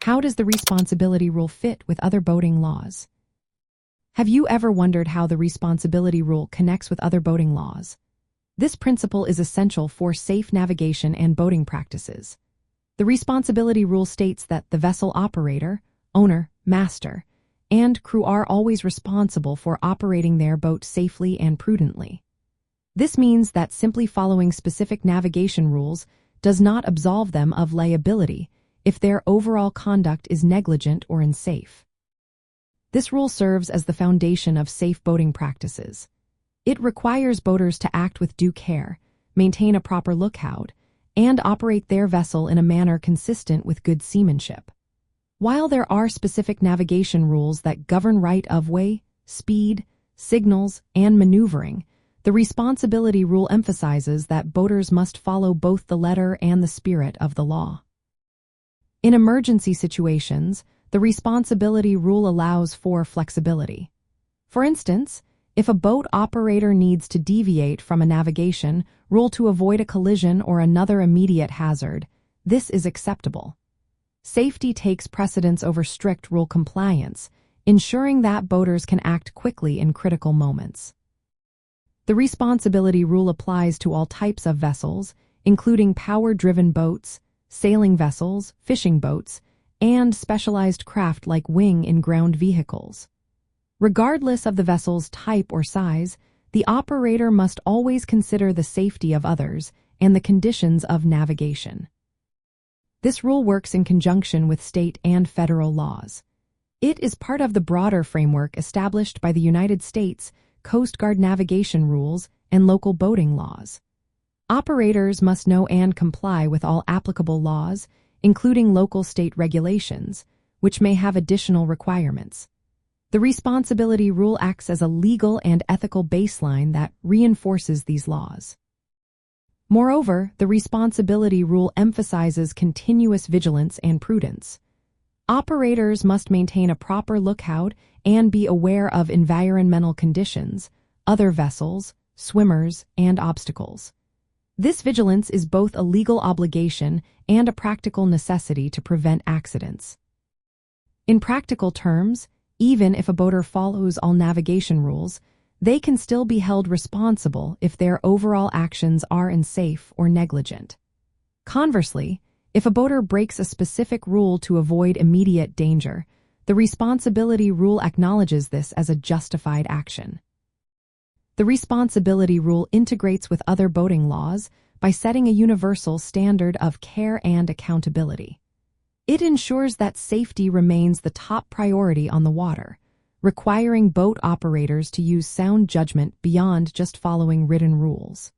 How does the responsibility rule fit with other boating laws? Have you ever wondered how the responsibility rule connects with other boating laws? This principle is essential for safe navigation and boating practices. The responsibility rule states that the vessel operator, owner, master, and crew are always responsible for operating their boat safely and prudently. This means that simply following specific navigation rules does not absolve them of liability if their overall conduct is negligent or unsafe. This rule serves as the foundation of safe boating practices. It requires boaters to act with due care, maintain a proper lookout, and operate their vessel in a manner consistent with good seamanship. While there are specific navigation rules that govern right-of-way, speed, signals, and maneuvering, the responsibility rule emphasizes that boaters must follow both the letter and the spirit of the law. In emergency situations, the responsibility rule allows for flexibility. For instance, if a boat operator needs to deviate from a navigation rule to avoid a collision or another immediate hazard, this is acceptable. Safety takes precedence over strict rule compliance, ensuring that boaters can act quickly in critical moments. The responsibility rule applies to all types of vessels, including power-driven boats, sailing vessels, fishing boats, and specialized craft like wing and ground vehicles. Regardless of the vessel's type or size, the operator must always consider the safety of others and the conditions of navigation. This rule works in conjunction with state and federal laws. It is part of the broader framework established by the United States Coast Guard navigation rules and local boating laws. Operators must know and comply with all applicable laws, including local state regulations, which may have additional requirements. The responsibility rule acts as a legal and ethical baseline that reinforces these laws. Moreover, the responsibility rule emphasizes continuous vigilance and prudence. Operators must maintain a proper lookout and be aware of environmental conditions, other vessels, swimmers, and obstacles. This vigilance is both a legal obligation and a practical necessity to prevent accidents. In practical terms, even if a boater follows all navigation rules, they can still be held responsible if their overall actions are unsafe or negligent. Conversely, if a boater breaks a specific rule to avoid immediate danger, the responsibility rule acknowledges this as a justified action. The responsibility rule integrates with other boating laws by setting a universal standard of care and accountability. It ensures that safety remains the top priority on the water, requiring boat operators to use sound judgment beyond just following written rules.